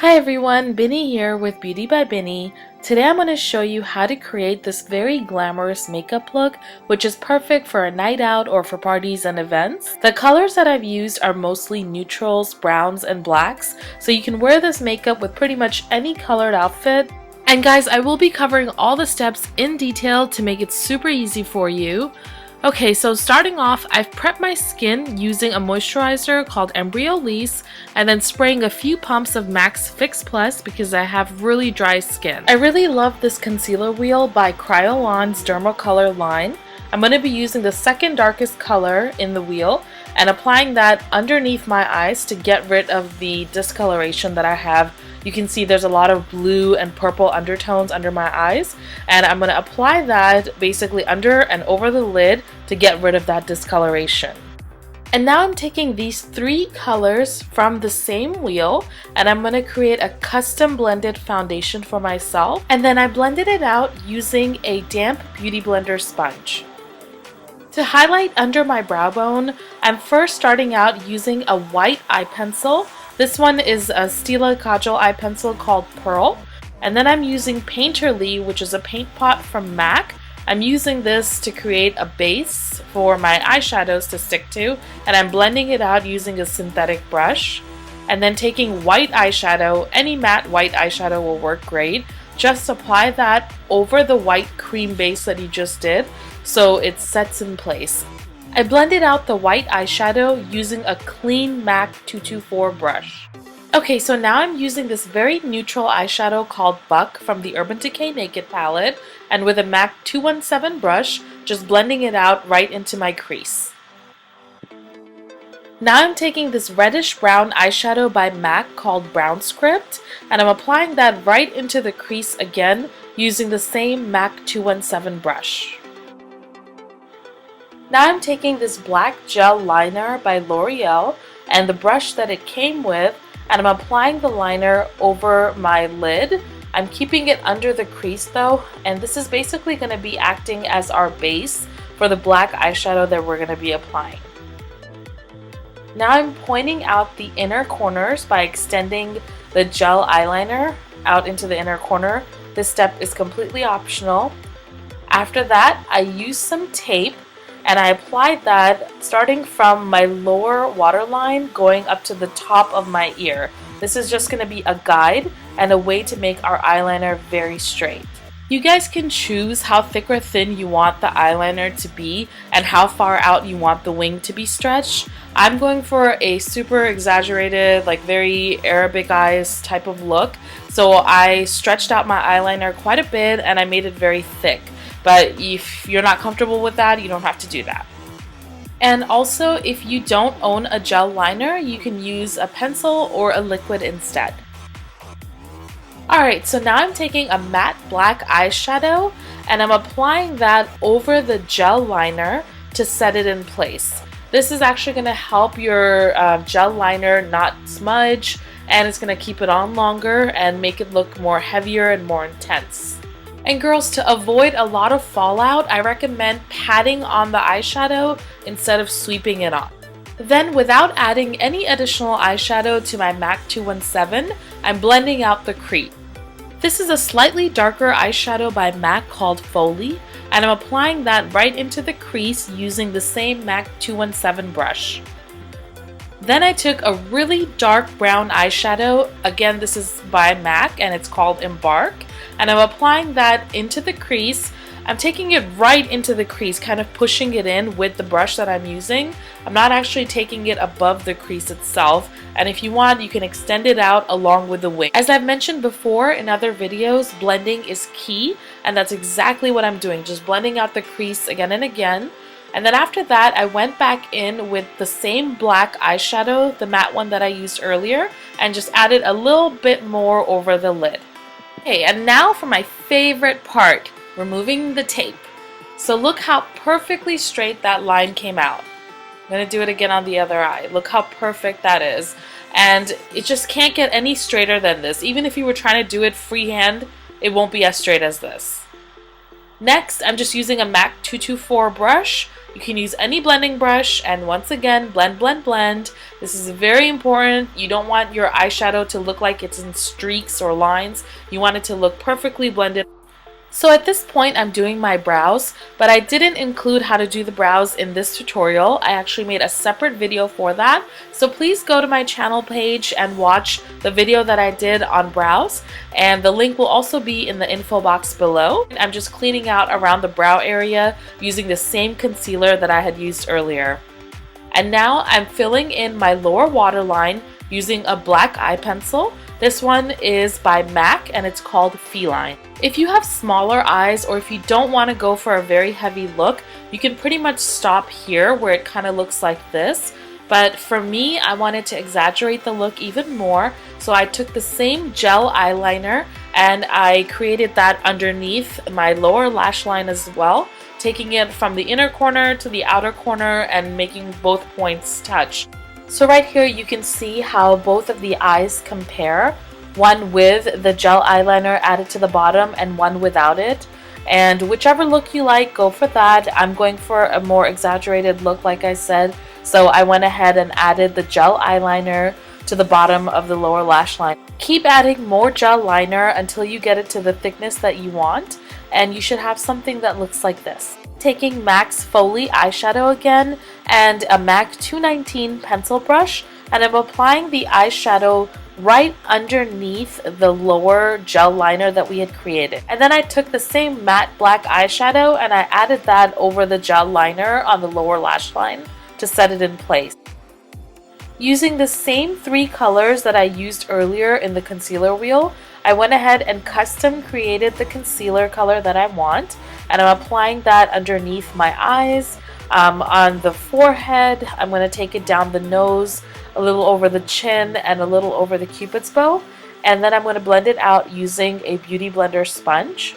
Hi everyone, Binny here with Beauty by Binny. Today I'm going to show you how to create this very glamorous makeup look, which is perfect for a night out or for parties and events. The colors that I've used are mostly neutrals, browns, and blacks, so you can wear this makeup with pretty much any colored outfit. And guys, I will be covering all the steps in detail to make it super easy for you. Okay, so starting off, I've prepped my skin using a moisturizer called Embryolisse and then spraying a few pumps of Max Fix Plus because I have really dry skin. I really love this concealer wheel by Kryolon's Dermacolor line. I'm going to be using the second darkest color in the wheel and applying that underneath my eyes to get rid of the discoloration that I have. You can see there's a lot of blue and purple undertones under my eyes, and I'm going to apply that basically under and over the lid to get rid of that discoloration. And now I'm taking these three colors from the same wheel and I'm going to create a custom blended foundation for myself, and then I blended it out using a damp beauty blender sponge. To highlight under my brow bone, I'm first starting out using a white eye pencil. This one is a Stila Kajal eye pencil called Pearl. And then I'm using Painterly, which is a paint pot from MAC. I'm using this to create a base for my eyeshadows to stick to, and I'm blending it out using a synthetic brush. And then taking white eyeshadow, any matte white eyeshadow will work great. Just apply that over the white cream base that you just did so it sets in place. I blended out the white eyeshadow using a clean MAC 224 brush. Okay, so now I'm using this very neutral eyeshadow called Buck from the Urban Decay Naked palette, and with a MAC 217 brush, just blending it out right into my crease. Now I'm taking this reddish brown eyeshadow by MAC called Brown Script, and I'm applying that right into the crease again using the same MAC 217 brush. Now I'm taking this black gel liner by L'Oreal and the brush that it came with, and I'm applying the liner over my lid. I'm keeping it under the crease though, and this is basically going to be acting as our base for the black eyeshadow that we're going to be applying. Now I'm pointing out the inner corners by extending the gel eyeliner out into the inner corner. This step is completely optional. After that, I use some tape and I applied that starting from my lower waterline going up to the top of my ear. This is just going to be a guide and a way to make our eyeliner very straight. You guys can choose how thick or thin you want the eyeliner to be and how far out you want the wing to be stretched. I'm going for a super exaggerated, like very Arabic eyes type of look. So I stretched out my eyeliner quite a bit and I made it very thick. But if you're not comfortable with that, you don't have to do that. And also, if you don't own a gel liner, you can use a pencil or a liquid instead. Alright, so now I'm taking a matte black eyeshadow and I'm applying that over the gel liner to set it in place. This is actually going to help your gel liner not smudge, and it's going to keep it on longer and make it look more heavier and more intense. And girls, to avoid a lot of fallout, I recommend patting on the eyeshadow instead of sweeping it on. Then, without adding any additional eyeshadow to my MAC 217, I'm blending out the crease. This is a slightly darker eyeshadow by MAC called Foley, and I'm applying that right into the crease using the same MAC 217 brush. Then I took a really dark brown eyeshadow, again this is by MAC and it's called Embark, and I'm applying that into the crease. I'm taking it right into the crease, kind of pushing it in with the brush that I'm using. I'm not actually taking it above the crease itself, and if you want, you can extend it out along with the wing. As I've mentioned before in other videos, blending is key, and that's exactly what I'm doing, just blending out the crease again and again. And then after that, I went back in with the same black eyeshadow, the matte one that I used earlier, and just added a little bit more over the lid. Okay, and now for my favorite part, removing the tape. So look how perfectly straight that line came out. I'm going to do it again on the other eye. Look how perfect that is. And it just can't get any straighter than this. Even if you were trying to do it freehand, it won't be as straight as this. Next, I'm just using a MAC 224 brush, You can use any blending brush, and once again, blend, blend, blend. This is very important. You don't want your eyeshadow to look like it's in streaks or lines. You want it to look perfectly blended. So at this point I'm doing my brows, but I didn't include how to do the brows in this tutorial. I actually made a separate video for that. So please go to my channel page and watch the video that I did on brows, and the link will also be in the info box below. I'm just cleaning out around the brow area using the same concealer that I had used earlier. And now I'm filling in my lower waterline using a black eye pencil. This one is by MAC and it's called Feline. If you have smaller eyes, or if you don't want to go for a very heavy look, you can pretty much stop here where it kind of looks like this. But for me, I wanted to exaggerate the look even more, so I took the same gel eyeliner and I created that underneath my lower lash line as well, taking it from the inner corner to the outer corner and making both points touch. So right here you can see how both of the eyes compare, one with the gel eyeliner added to the bottom and one without it. And whichever look you like, go for that. I'm going for a more exaggerated look, like I said, so I went ahead and added the gel eyeliner to the bottom of the lower lash line. Keep adding more gel liner until you get it to the thickness that you want, and you should have something that looks like this. Taking MAC's Foley eyeshadow again and a MAC 219 pencil brush, and I'm applying the eyeshadow right underneath the lower gel liner that we had created. And then I took the same matte black eyeshadow and I added that over the gel liner on the lower lash line to set it in place. Using the same three colors that I used earlier in the concealer wheel, I went ahead and custom created the concealer color that I want, and I'm applying that underneath my eyes, on the forehead. I'm going to take it down the nose, a little over the chin, and a little over the cupid's bow, and then I'm going to blend it out using a Beauty Blender sponge.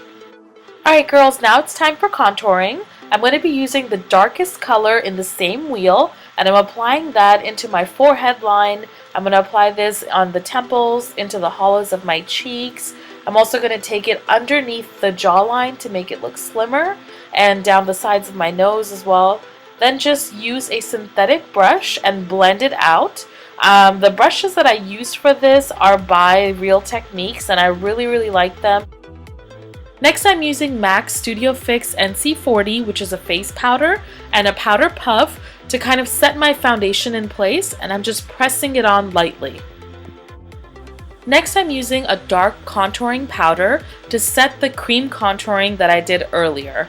Alright girls, now it's time for contouring. I'm going to be using the darkest color in the same wheel, and I'm applying that into my forehead line. I'm going to apply this on the temples, into the hollows of my cheeks. I'm also going to take it underneath the jawline to make it look slimmer, and down the sides of my nose as well. Then just use a synthetic brush and blend it out. The brushes that I used for this are by Real Techniques, and I really like them. Next, I'm using MAC Studio Fix NC40, which is a face powder, and a powder puff to kind of set my foundation in place, and I'm just pressing it on lightly. Next, I'm using a dark contouring powder to set the cream contouring that I did earlier.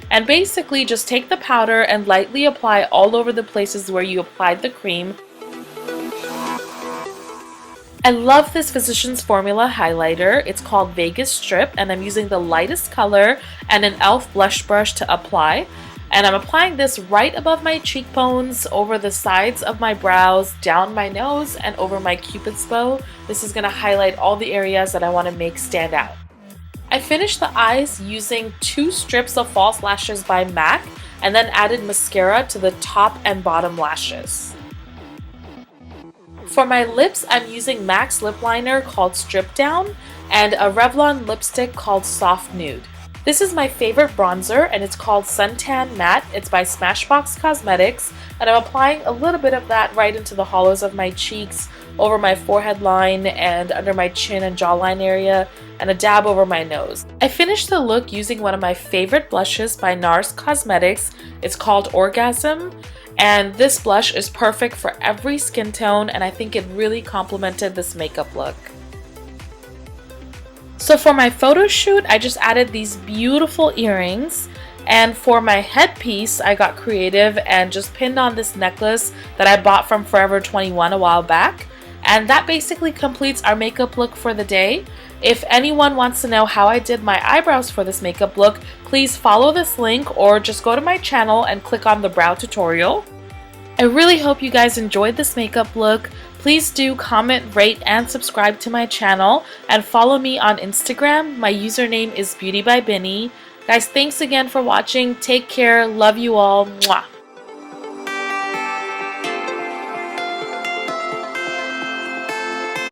And basically just take the powder and lightly apply all over the places where you applied the cream. I love this Physicians Formula highlighter. It's called Vegas Strip, and I'm using the lightest color and an e.l.f. blush brush to apply. And I'm applying this right above my cheekbones, over the sides of my brows, down my nose, and over my cupid's bow. This is going to highlight all the areas that I want to make stand out. I finished the eyes using 2 strips of false lashes by MAC, and then added mascara to the top and bottom lashes. For my lips, I'm using MAC's lip liner called Strip Down and a Revlon lipstick called Soft Nude. This is my favorite bronzer, and it's called Suntan Matte. It's by Smashbox Cosmetics, and I'm applying a little bit of that right into the hollows of my cheeks, over my forehead line, and under my chin and jawline area, and a dab over my nose. I finished the look using one of my favorite blushes by NARS Cosmetics. It's called Orgasm, and this blush is perfect for every skin tone, and I think it really complemented this makeup look. So for my photo shoot, I just added these beautiful earrings, and for my headpiece, I got creative and just pinned on this necklace that I bought from Forever 21 a while back. And that basically completes our makeup look for the day. If anyone wants to know how I did my eyebrows for this makeup look, please follow this link or just go to my channel and click on the brow tutorial. I really hope you guys enjoyed this makeup look. Please do comment, rate, and subscribe to my channel, and follow me on Instagram. My username is BeautyByBinny. Guys, thanks again for watching. Take care. Love you all. Mwah.